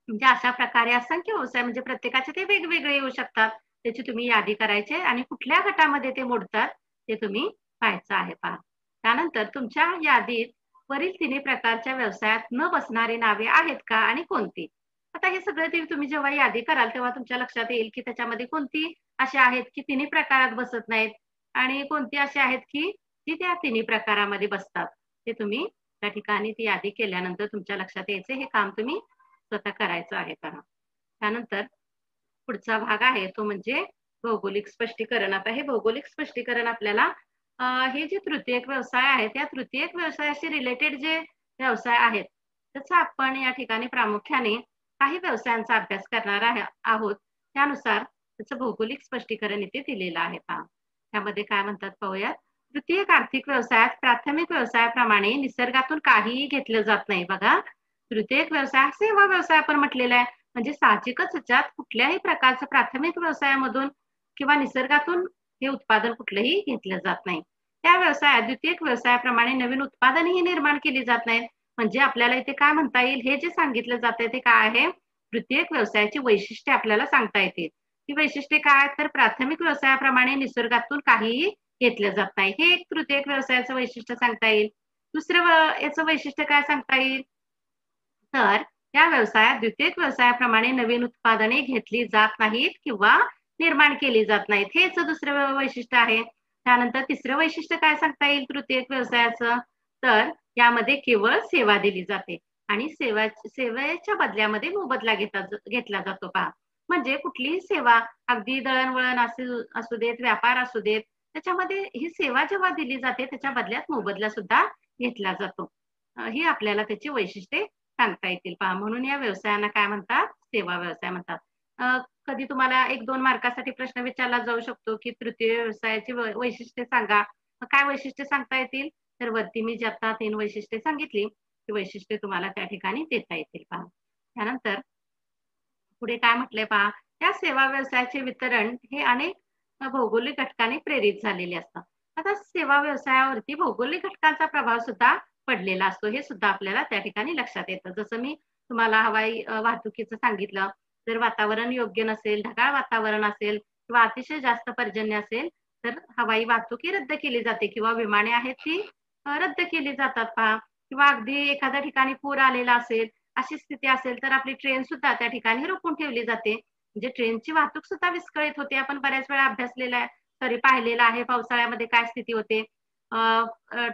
म्हणजे अशा प्रकारे असंख्य व्यवसाय म्हणजे प्रत्येकाचे ते वेगवेगळे येऊ शकतात. त्याची तुम्ही यादी करायची आणि कुठल्या गटामध्ये ते मोडतात ते तुम्ही पाहायचं आहे पहा. त्यानंतर तुमच्या यादीत वरील तिन्ही प्रकारच्या व्यवसायात न बसणारी नावे आहेत का आणि कोणती? आता हे सगळं ते तुम्ही जेव्हा यादी कराल तेव्हा तुमच्या लक्षात येईल की त्याच्यामध्ये कोणती अशी आहेत की तिन्ही प्रकारात बसत नाहीत आणि कोणती अशी आहेत की ती त्या तिन्ही प्रकारामध्ये बसतात. ते तुम्ही त्या ठिकाणी ती यादी केल्यानंतर तुमच्या लक्षात यायचं हे काम तुम्ही स्वतः करायचं आहे पहा. त्यानंतर पुढचा भाग आहे तो म्हणजे भौगोलिक स्पष्टीकरण. आता हे भौगोलिक स्पष्टीकरण आपल्याला हे जे तृतीयक व्यवसाय आहे त्या तृतीयक व्यवसायाशी रिलेटेड जे व्यवसाय आहेत त्याचा आपण या ठिकाणी प्रामुख्याने काही व्यवसायांचा अभ्यास करणार आहोत. त्यानुसार त्याचं भौगोलिक स्पष्टीकरण इथे दिलेलं आहे पहा. त्यामध्ये काय म्हणतात पाहूयात. तृतीयक आर्थिक व्यवसायात प्राथमिक व्यवसायाप्रमाणे निसर्गातून काहीही घेतलं जात नाही बघा. तृतीयक व्यवसाय सेवा व्यवसाय आपण म्हटलेला आहे. म्हणजे साहजिकच ह्याच्यात कुठल्याही प्रकारचं प्राथमिक व्यवसायामधून किंवा निसर्गातून हे उत्पादन कुठलंही घेतलं जात नाही. त्या व्यवसायात द्वितीयक व्यवसायाप्रमाणे नवीन उत्पादनही निर्माण केली जात नाहीत. म्हणजे आपल्याला इथे काय म्हणता येईल, हे जे सांगितलं जातंय ते काय आहे? तृतीयक व्यवसायाची वैशिष्ट्ये आपल्याला सांगता येतील. ती वैशिष्ट्ये काय? तर प्राथमिक व्यवसायाप्रमाणे निसर्गातून काहीही घेतलं जात नाही. हे एक तृतीयक व्यवसायाचं वैशिष्ट्य सांगता येईल. दुसरं याचं वैशिष्ट्य काय सांगता येईल? तर या व्यवसायात द्वितीयक व्यवसायाप्रमाणे नवीन उत्पादने घेतली जात नाहीत किंवा निर्माण केली जात नाहीत. हेच दुसरं वैशिष्ट्य आहे. त्यानंतर तिसरं वैशिष्ट्य काय सांगता येईल तृतीयक व्यवसायाचं? तर यामध्ये केवळ सेवा दिली जाते आणि सेवेच्या बदल्यामध्ये मोबदला घेतला जातो पहा. म्हणजे कुठलीही सेवा अगदी दळणवळण असू देत, व्यापार असू देत, त्याच्यामध्ये ही सेवा जेव्हा दिली जाते त्याच्या बदल्यात मोबदला सुद्धा घेतला जातो. ही आपल्याला त्याची वैशिष्ट्ये सांगता येतील पहा. म्हणून या व्यवसायांना काय म्हणतात? सेवा व्यवसाय म्हणतात. कधी तुम्हाला 1-2 मार्कासाठी प्रश्न विचारला जाऊ शकतो, की तृतीय व्यवसायाची वैशिष्ट्ये सांगा. मग काय वैशिष्ट्ये सांगता येतील? तर वरती मी जी आता 3 वैशिष्ट्ये सांगितली, ती वैशिष्ट्ये तुम्हाला त्या ठिकाणी देता येतील पहा. त्यानंतर पुढे काय म्हटलंय पहा, या सेवा व्यवसायाचे वितरण हे अनेक भौगोलिक घटकांनी प्रेरित झालेले असतात. आता सेवा व्यवसायावरती भौगोलिक घटकांचा प्रभाव सुद्धा पडलेला असतो. हे सुद्धा आपल्याला त्या ठिकाणी लक्षात येतं. जसं मी तुम्हाला हवाई वाहतुकीचं सांगितलं. जर वातावरण योग्य नसेल, ढगाळ वातावरण असेल किंवा अतिशय जास्त पर्जन्य असेल, तर हवाई वाहतूक ही रद्द केली जाते किंवा विमाने आहेत ती रद्द केली जातात पहा. किंवा अगदी एखाद्या ठिकाणी पूर आलेला असेल, अशी स्थिती असेल, तर आपली ट्रेन सुद्धा त्या ठिकाणी रोखून ठेवली जाते. म्हणजे ट्रेनची वाहतूक सुद्धा विस्कळीत होते. आपण बऱ्याच वेळा अभ्यासलेला आहे, पाहिलेलं आहे पावसाळ्यामध्ये काय स्थिती होते.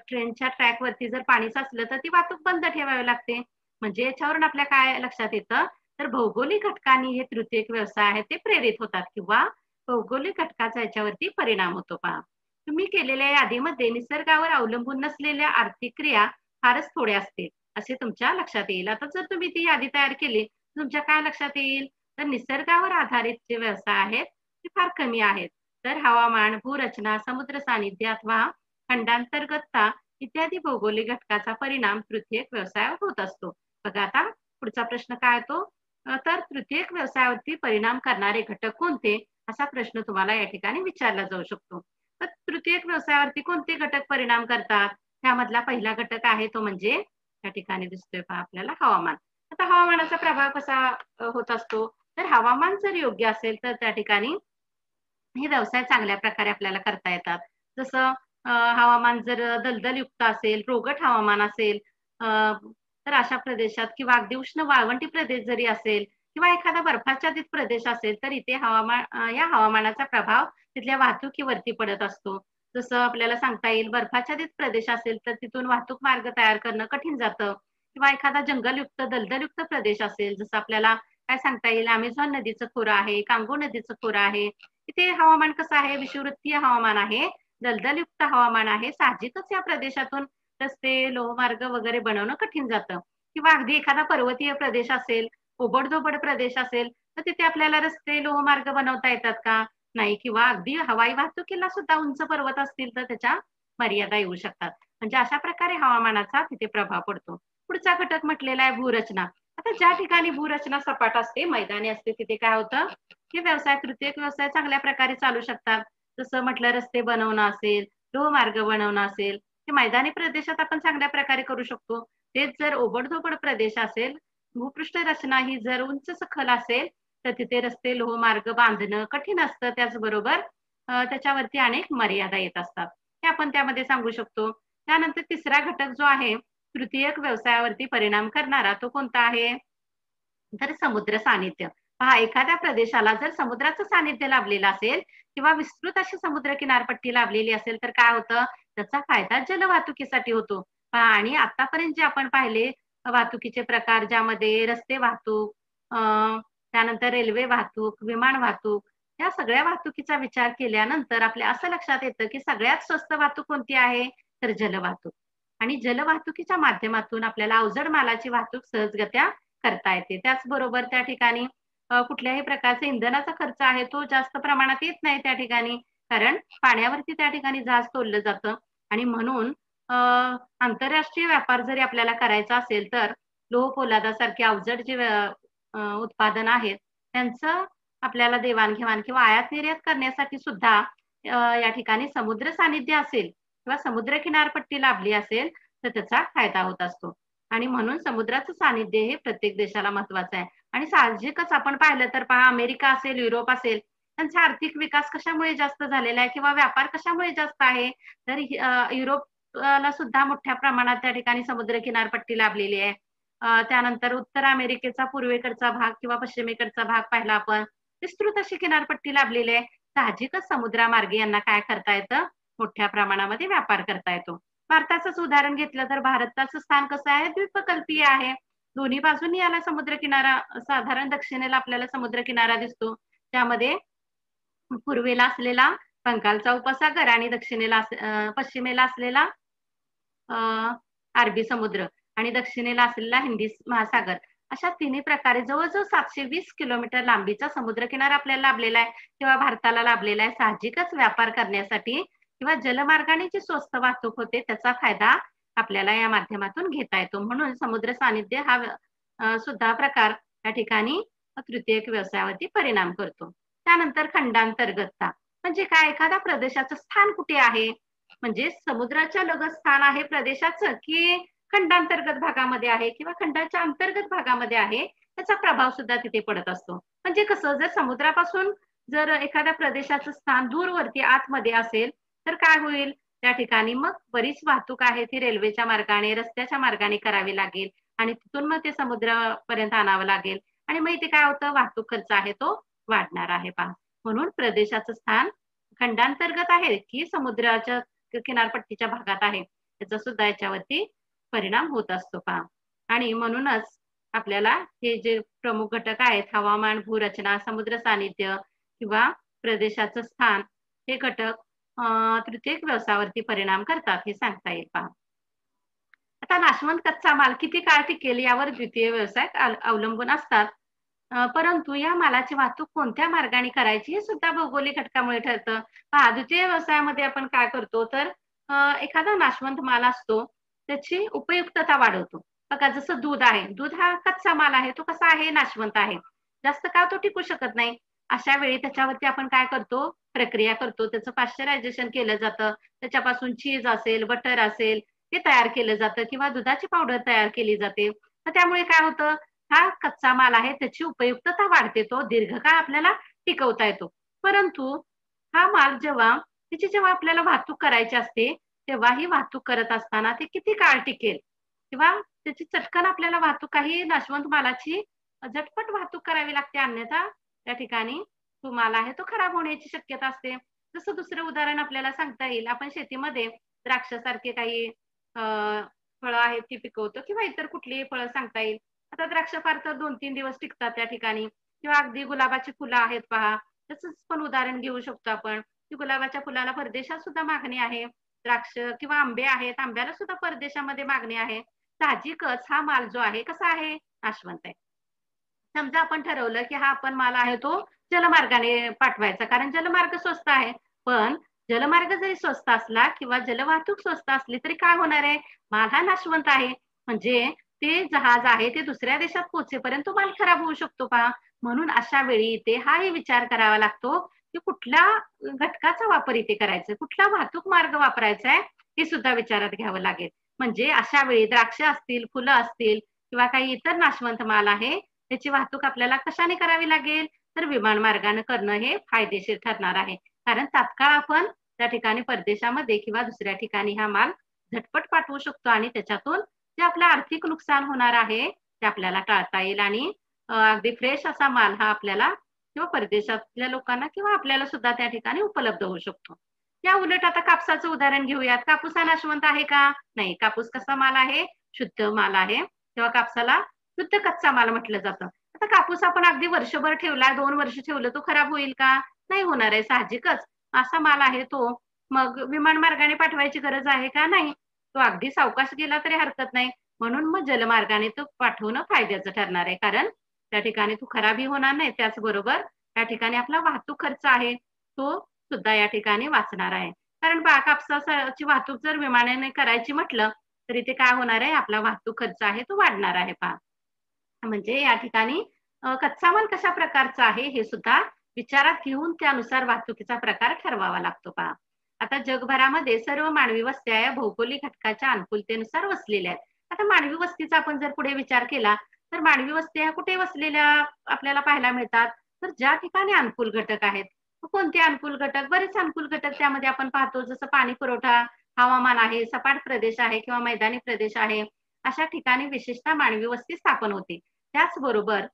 ट्रेनच्या ट्रॅकवरती जर पाणी साचलं तर ती वाहतूक बंद ठेवावी लागते. म्हणजे याच्यावरून आपल्या काय लक्षात येतं, तर भौगोलिक घटकांनी हे तृतीयक व्यवसाय आहेत ते प्रेरित होतात किंवा भौगोलिक घटकाचा याच्यावरती परिणाम होतो पहा. तुम्ही केलेल्या यादीमध्ये निसर्गावर अवलंबून नसलेल्या आर्थिक क्रिया फारच थोड्या असतील, असे तुमच्या लक्षात येईल. आता जर तुम्ही ती यादी तयार केली, तुमच्या काय लक्षात येईल? तर निसर्गावर आधारित जे व्यवसाय आहेत ते फार कमी आहेत. तर हवामान, भूरचना, समुद्र सानिध्य अथवा खंडांतर्गतता इत्यादी भौगोलिक घटकाचा परिणाम तृतीयक व्यवसायावर होत असतो. बघा आता पुढचा प्रश्न काय येतो, तर तृतीयक व्यवसायावरती परिणाम करणारे घटक कोणते, असा प्रश्न तुम्हाला या ठिकाणी विचारला जाऊ शकतो. तर तृतीयक व्यवसायावरती कोणते घटक परिणाम करतात? त्यामधला पहिला घटक आहे तो म्हणजे या ठिकाणी दिसतोय पहा आपल्याला हवामान. आता हवामानाचा प्रभाव कसा होत असतो, तर हवामान जर योग्य असेल तर त्या ठिकाणी हे व्यवसाय चांगल्या प्रकारे आपल्याला करता येतात. जसं हवामान जर दलदलयुक्त असेल, रोगट हवामान असेल, अ, तर अशा प्रदेशात किंवा अगदी उष्ण वाळवंटी प्रदेश जरी असेल किंवा एखादा बर्फाच्छादित प्रदेश असेल, तर इथे या हवामानाचा प्रभाव तिथल्या वाहतुकीवरती पडत असतो. जसं आपल्याला सांगता येईल बर्फाच्छादित प्रदेश असेल, तर तिथून वाहतूक मार्ग तयार करणं कठीण जातं किंवा एखादा जंगलयुक्त, दलदलयुक्त प्रदेश असेल, जसं आपल्याला काय सांगता येईल अमेझॉन नदीचं खोरं आहे, कांगो नदीचं खोरं आहे. इथे हवामान कसं आहे, विषुववृत्तीय हवामान आहे, दलदलयुक्त हवामान आहे. साहजिकच या प्रदेशातून रस्ते, लोहमार्ग वगैरे बनवणं कठीण जातं किंवा अगदी एखादा पर्वतीय प्रदेश असेल, ओबड-धोबड प्रदेश असेल, तर तिथे आपल्याला रस्ते, लोहमार्ग बनवता येतात का? नाही किंवा अगदी हवाई वाहतुकीला सुद्धा उंच पर्वत असतील, तर त्याच्या मर्यादा येऊ शकतात. म्हणजे अशा प्रकारे हवामानाचा तिथे प्रभाव पडतो. पुढचा घटक म्हटलेला आहे भूरचना. आता ज्या ठिकाणी भूरचना सपाट असते, मैदानी असते, तिथे काय होतं, हे व्यवसाय तृतीयक व्यवसाय चांगल्या प्रकारे चालू शकतात. जसं म्हटलं रस्ते बनवणं असेल, लोहमार्ग बनवणं असेल, हे मैदानी प्रदेशात आपण चांगल्या प्रकारे करू शकतो. तेच जर ओबड-धोबड प्रदेश असेल, भूपृष्ठ रचना ही जर उंच सखल असेल, तर तिथे रस्ते, लोहमार्ग बांधणं कठीण असतं. त्याचबरोबर त्याच्यावरती अनेक मर्यादा येत असतात. हे आपण त्यामध्ये सांगू शकतो. त्यानंतर तिसरा घटक जो आहे, तृतीयक व्यवसायावरती परिणाम करणारा तो कोणता आहे? तर समुद्र सानिध्य. पहा एखाद्या प्रदेशाला जर समुद्राचं सानिध्य लाभलेलं असेल किंवा विस्तृत अशी समुद्र किनारपट्टी लाभलेली असेल, तर काय होतं, त्याचा फायदा जलवाहतुकीसाठी होतो. पहा आणि आतापर्यंत जे आपण पाहिले वाहतुकीचे प्रकार ज्यामध्ये रस्ते वाहतूक, त्यानंतर रेल्वे वाहतूक, विमान वाहतूक, या सगळ्या वाहतुकीचा विचार केल्यानंतर आपल्या असं लक्षात येतं, की सगळ्यात स्वस्त वाहतूक कोणती आहे? तर जलवाहतूक. आणि जलवाहतुकीच्या माध्यमातून आपल्याला अवजड मालाची वाहतूक सहजगत्या करता येते. त्याचबरोबर त्या ठिकाणी कुठल्याही प्रकारचा इंधनाचा खर्च आहे तो जास्त प्रमाणात येत नाही त्या ठिकाणी. कारण पाण्यावरती त्या ठिकाणी जहाज तोललं जातं आणि म्हणून अ, आंतरराष्ट्रीय व्यापार जरी आपल्याला करायचा असेल तर लोह पोलादासारखे अवजड जे उत्पादन आहेत त्यांचं आपल्याला देवाण-घेवाण किंवा आयात-निर्यात करण्यासाठी सुद्धा या ठिकाणी समुद्र सानिध्य असेल किंवा समुद्र किनारपट्टी लाभली असेल तर त्याचा फायदा होत असतो. आणि म्हणून समुद्राचं सानिध्य हे प्रत्येक देशाला महत्वाचं आहे. आणि साहजिकच आपण पाहिलं तर पहा अमेरिका असेल, युरोप असेल, त्यांचा आर्थिक विकास कशामुळे जास्त झालेला आहे किंवा व्यापार कशामुळे जास्त आहे? तर युरोपला सुद्धा मोठ्या प्रमाणात त्या ठिकाणी समुद्र किनारपट्टी लाभलेली आहे. त्यानंतर उत्तर अमेरिकेचा पूर्वेकडचा भाग किंवा पश्चिमेकडचा भाग पाहिला आपण, विस्तृत अशी किनारपट्टी लाभलेली आहे. साहजिकच समुद्रामार्गे यांना काय करता येतं? मोठ्या प्रमाणामध्ये व्यापार करता येतो. भारताचंच उदाहरण घेतलं तर भारताचं स्थान कसं आहे? द्वीपकल्पीय आहे. दोन्ही बाजूंनी याला समुद्रकिनारा साधारण दक्षिणेला आपल्याला समुद्रकिनारा दिसतो. त्यामध्ये पूर्वेला असलेला बंगालचा उपसागर आणि पश्चिमेला असलेला अ, अरबी समुद्र आणि दक्षिणेला असलेला हिंदी महासागर. अशा तिन्ही प्रकारे जवळ-जवळ 720 किलोमीटर लांबीचा समुद्रकिनारा आपल्याला लाभलेला आहे किंवा भारताला लाभलेला आहे. साहजिकच व्यापार करण्यासाठी किंवा जलमार्गाने जी स्वस्त वाहतूक होते त्याचा फायदा आपल्याला या माध्यमातून घेता येतो. म्हणून समुद्र सानिध्य हा सुद्धा प्रकार त्या ठिकाणी तृतीयक व्यवसायावरती परिणाम करतो. त्यानंतर खंडांतर्गतता म्हणजे काय? एखाद्या प्रदेशाचं स्थान कुठे आहे? म्हणजे समुद्राच्या लगत स्थान आहे प्रदेशाचं, की खंडांतर्गत भागामध्ये आहे किंवा खंडाच्या अंतर्गत भागामध्ये आहे, त्याचा प्रभाव सुद्धा तिथे पडत असतो. म्हणजे कसं जर समुद्रापासून जर एखाद्या प्रदेशाचं स्थान दूरवरती आतमध्ये असेल, तर काय होईल? त्या ठिकाणी मग बरीच वाहतूक आहे ती रेल्वेच्या मार्गाने, रस्त्याच्या मार्गाने करावी लागेल आणि तिथून मग ते समुद्रापर्यंत आणावं लागेल आणि मग इथे काय होतं? वाहतूक खर्च आहे तो वाढणार आहे पहा. म्हणून प्रदेशाचं स्थान खंडांतर्गत आहे की समुद्राच्या किनारपट्टीच्या भागात आहे, त्याचा सुद्धा याच्यावरती परिणाम होत असतो पहा. आणि म्हणूनच आपल्याला हे जे प्रमुख घटक आहेत हवामान, भूरचना, समुद्र सानिध्य किंवा प्रदेशाचं स्थान हे घटक तृतीयक व्यवसायावरती परिणाम करतात हे सांगता येईल पहा. आता नाशवंत कच्चा माल किती काळ टिकेल यावर द्वितीय व्यवसाय अवलंबून असतात. परंतु या मालाची वाहतूक कोणत्या मार्गाने करायची हे सुद्धा भौगोलिक घटकामुळे ठरतं. पहा द्वितीय व्यवसायामध्ये आपण काय करतो तर एखादा नाशवंत माल असतो, त्याची उपयुक्तता वाढवतो. बघा जसं दूध आहे. दूध हा कच्चा माल आहे. तो कसा आहे? नाशवंत आहे. जास्त काळ तो टिकू शकत नाही. अशा वेळी त्याच्यावरती आपण काय करतो? प्रक्रिया करतो. त्याचं पाश्चरायझेशन केलं जातं. त्याच्यापासून चीज असेल, बटर असेल, ते तयार केलं जातं किंवा दुधाची पावडर तयार केली जाते. तर त्यामुळे काय होतं? हा कच्चा माल आहे, त्याची उपयुक्तता वाढते. तो दीर्घकाळ आपल्याला टिकवता येतो. परंतु हा माल जेव्हा आपल्याला वाहतूक करायची असते, तेव्हा ही वाहतूक करत असताना ते किती काळ टिकेल किंवा त्याची चटकन आपल्याला वाहतूक काही नाशवंत मालाची झटपट वाहतूक करावी लागते. अन्यथा त्या ठिकाणी तो माल आहे तो खराब होण्याची शक्यता असते. जसं दुसरं उदाहरण आपल्याला सांगता येईल. आपण शेतीमध्ये द्राक्षासारखे काही फळं आहेत ती पिकवतो किंवा इतर कुठलीही फळं सांगता येईल. आता द्राक्ष फार तर 2-3 दिवस टिकतात त्या ठिकाणी किंवा अगदी गुलाबाची फुलं आहेत पहा. तसंच पण उदाहरण घेऊ शकतो आपण, की गुलाबाच्या फुलाला परदेशात सुद्धा मागणी आहे. द्राक्ष किंवा आंबे आहेत, आंब्याला सुद्धा परदेशामध्ये मागणी आहे. साहजिकच हा माल जो आहे कसा आहे? नाशवंत आहे. समजा आपण ठरवलं, की हा आपण माल आहे तो जलमार्गाने पाठवायचा. कारण जलमार्ग स्वस्त आहे. पण जलमार्ग जरी स्वस्त असला किंवा जलवाहतूक स्वस्त असली तरी काय होणार आहे? माल हा नाशवंत आहे. म्हणजे ते जहाज आहे ते दुसऱ्या देशात पोहोचेपर्यंत तो माल खराब होऊ शकतो पहा. म्हणून अशा वेळी इथे हाही विचार करावा लागतो, की कुठल्या घटकाचा वापर इथे करायचा, कुठला वाहतूक मार्ग वापरायचा आहे, हे सुद्धा विचारात घ्यावं लागेल. म्हणजे अशा वेळी द्राक्ष असतील, फुलं असतील किंवा काही इतर नाशवंत माल आहे, त्याची वाहतूक आपल्याला कशाने करावी लागेल? तर विमान मार्गाने करणं हे फायदेशीर ठरणार आहे. कारण तात्काळ आपण त्या ठिकाणी परदेशामध्ये किंवा दुसऱ्या ठिकाणी हा माल झटपट पाठवू शकतो आणि त्याच्यातून जे आपलं आर्थिक नुकसान होणार आहे, ते आपल्याला टाळता येईल आणि अगदी फ्रेश असा माल हा आपल्याला किंवा परदेशातल्या लोकांना किंवा आपल्याला सुद्धा त्या ठिकाणी उपलब्ध होऊ शकतो. या उलट आता कापसाचं उदाहरण घेऊयात. कापूस हा नाशवंत आहे का? नाही. कापूस कसा माल आहे? शुद्ध माल आहे. तेव्हा कापसाला शुद्ध कच्चा माल म्हटलं जातं. आता कापूस आपण अगदी वर्षभर ठेवला, 2 वर्ष ठेवलं, तो खराब होईल का? नाही होणार आहे साहजिकच. असा माल आहे तो. मग विमान मार्गाने पाठवायची गरज आहे का? नाही. तो अगदी सावकाश गेला तरी हरकत नाही. म्हणून मग जलमार्गाने तो पाठवणं फायद्याचं ठरणार आहे. कारण त्या ठिकाणी तो खराबही होणार नाही. त्याचबरोबर त्या ठिकाणी आपला वाहतूक खर्च आहे, तो सुद्धा या ठिकाणी वाचणार आहे. कारण पहा कापसाची वाहतूक जर विमानाने करायची म्हटलं, तर इथे काय होणार आहे? आपला वाहतूक खर्च आहे तो वाढणार आहे पहा. म्हणजे या ठिकाणी कच्चा माल कशा प्रकारचा आहे हे सुद्धा विचारात घेऊन त्यानुसार वाहतुकीचा प्रकार ठरवावा लागतो पहा. आता जगभरामध्ये सर्व मानवी वस्त्या या भौगोलिक घटकाच्या अनुकूलतेनुसार वसलेल्या आहेत. आता मानवी वस्तीचा आपण जर पुढे विचार केला, तर मानवी वस्त्या कुठे वसलेल्या आपल्याला पाहायला मिळतात? तर ज्या ठिकाणी अनुकूल घटक आहेत. कोणते अनुकूल घटक? बरेच अनुकूल घटक त्यामध्ये आपण पाहतो जसं पाणी पुरवठा, हवामान आहे, सपाट प्रदेश आहे किंवा मैदानी प्रदेश आहे. अशा ठिकाणी विशेषतः मानवी वस्ती स्थापन होते. त्याचबरोबर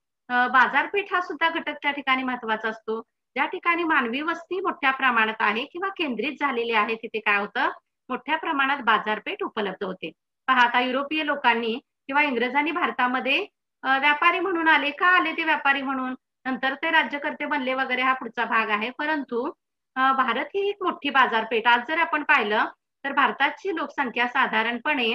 बाजारपेठ हा सुद्धा घटक त्या ठिकाणी महत्त्वाचा असतो. ज्या ठिकाणी मानवी वस्ती मोठ्या प्रमाणात आहे किंवा केंद्रित झालेली आहे, तिथे काय होतं? मोठ्या प्रमाणात बाजारपेठ उपलब्ध होते. पहा आता युरोपीय लोकांनी किंवा इंग्रजांनी भारतामध्ये व्यापारी म्हणून आले. का आले ते व्यापारी म्हणून? नंतर ते राज्यकर्ते बनले वगैरे हा पुढचा भाग आहे. परंतु भारत ही एक मोठी बाजारपेठ. आज जर आपण पाहिलं, तर भारताची लोकसंख्या साधारणपणे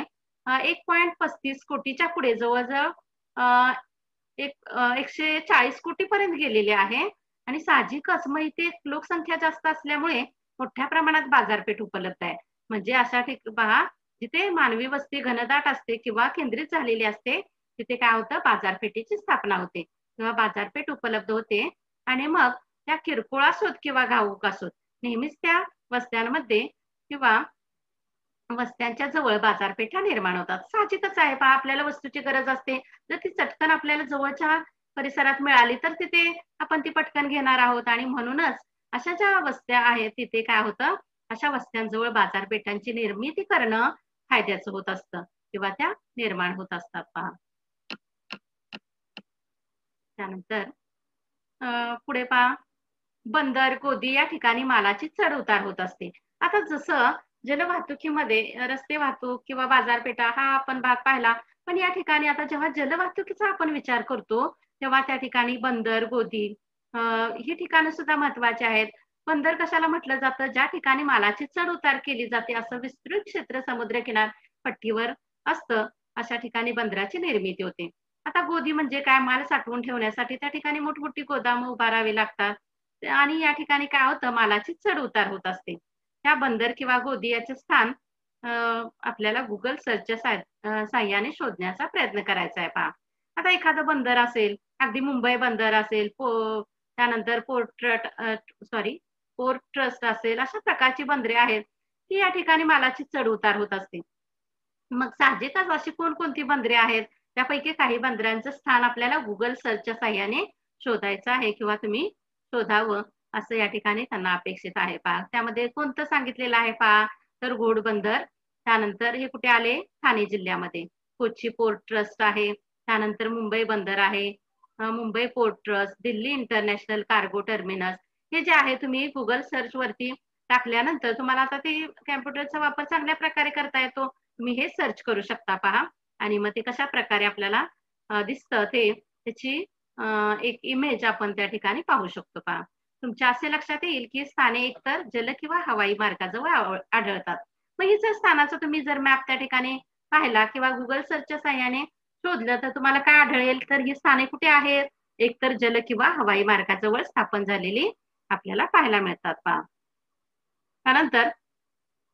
1.35 कोटीच्या पुढे जवळ-जवळ अ, 140 कोटीपर्यंत गेलेली आहे आणि साहजिकच मग इथे लोकसंख्या जास्त असल्यामुळे मोठ्या प्रमाणात बाजारपेठ उपलब्ध आहे. म्हणजे अशा पहा जिथे मानवी वस्ती घनदाट असते किंवा केंद्रित झालेली असते, तिथे काय होतं बाजारपेठेची स्थापना होते किंवा बाजारपेठ उपलब्ध होते आणि मग त्या किरकोळ असोत किंवा घाऊक असोत, नेहमीच त्या वस्त्यांमध्ये किंवा वस्त्यांच्या जवळ बाजारपेठा निर्माण होतात. साहजिकच आहे पहा आपल्याला वस्तूची गरज असते. जर ती चटकन आपल्याला जवळच्या परिसरात मिळाली तर तिथे आपण ती पटकन घेणार आहोत आणि म्हणूनच अशा ज्या वस्त्या आहेत तिथे काय होतं, अशा वस्त्यांजवळ बाजारपेठांची निर्मिती करणं फायद्याचं होत असतं किंवा त्या निर्माण होत असतात पहा. त्यानंतर पुढे पहा बंदर, गोदी या ठिकाणी मालाची चढ-उतार होत असते. आता जसं जलवाहतुकीमध्ये रस्ते वाहतूक किंवा बाजारपेठा हा आपण भाग पाहिला. पण या ठिकाणी आता जेव्हा जलवाहतुकीचा आपण विचार करतो, तेव्हा त्या ठिकाणी बंदर, गोदी अ, ही ठिकाणं सुद्धा महत्त्वाची आहेत. बंदर कशाला म्हटलं जातं? ज्या ठिकाणी मालाची चढ-उतार केली जाते, असं विस्तृत क्षेत्र समुद्रकिनार पट्टीवर असतं, अशा ठिकाणी बंदराची निर्मिती होते. आता गोदी म्हणजे काय? माल साठवून ठेवण्यासाठी त्या ठिकाणी मोठमोठी गोदामं उभारावी लागतात. आणि या ठिकाणी काय होतं मालाची चढ-उतार होत असते. त्या बंदर किंवा गोदी याचे स्थान अ, आपल्याला Google सर्चच्या साहाय्याने शोधण्याचा प्रयत्न करायचा आहे पहा. आता एखादं बंदर असेल, अगदी मुंबई बंदर असेल, त्यानंतर पोर्ट ट्रस्ट असेल, अशा प्रकारची बंदरे आहेत, की या ठिकाणी मालाची चढ-उतार होत असते. मग साहजिकच अशी कोणकोणती बंदरे आहेत, त्यापैकी काही बंदरांचं स्थान आपल्याला Google सर्चच्या साहाय्याने शोधायचं आहे किंवा तुम्ही शोधावं, असं या ठिकाणी त्यांना अपेक्षित आहे पहा. त्यामध्ये कोणतं सांगितलेलं आहे पहा, तर घोडबंदर, त्यानंतर हे कुठे आले? ठाणे जिल्ह्यामध्ये. कोची पोर्ट ट्रस्ट आहे, त्यानंतर मुंबई बंदर आहे, Mumbai port trust, Delhi international cargo terminus. हे जे आहे तुम्ही Google सर्चवरती टाकल्यानंतर तुम्हाला आता ते कॉम्प्युटरचा वापर चांगल्या प्रकारे करता येतो. तुम्ही हे सर्च करू शकता पहा आणि मग ते कशाप्रकारे आपल्याला दिसतं ते त्याची अ, एक इमेज आपण त्या ठिकाणी पाहू शकतो पहा. तुमच्या असे लक्षात येईल, की स्थाने एकतर जल किंवा हवाई मार्गाजवळ आढळतात. मग ही जर स्थानाचा तुम्ही जर मॅप त्या ठिकाणी पाहिला किंवा Google सर्चच्या साहाय्याने शोधलं, तर तुम्हाला काय आढळेल? तर ही स्थाने कुठे आहेत? एकतर जल किंवा हवाई मार्गाजवळ स्थापन झालेली आपल्याला पाहायला मिळतात पहा. त्यानंतर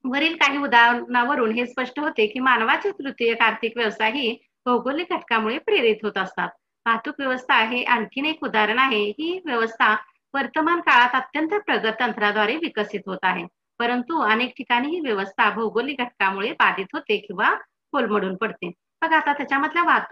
वरील काही उदाहरणावरून हे स्पष्ट होते, की मानवाचे तृतीयक आर्थिक व्यवसाय ही भौगोलिक घटकामुळे प्रेरित होत असतात. वाहतूक व्यवस्था हे आणखीन एक उदाहरण आहे. ही व्यवस्था वर्तमान काळात अत्यंत प्रगत तंत्राद्वारे विकसित होत आहे. परंतु अनेक ठिकाणी ही व्यवस्था भौगोलिक घटकामुळे बाधित होते किंवा कोलमडून पडते. बघा आता त्याच्यामधल्या वाहतूक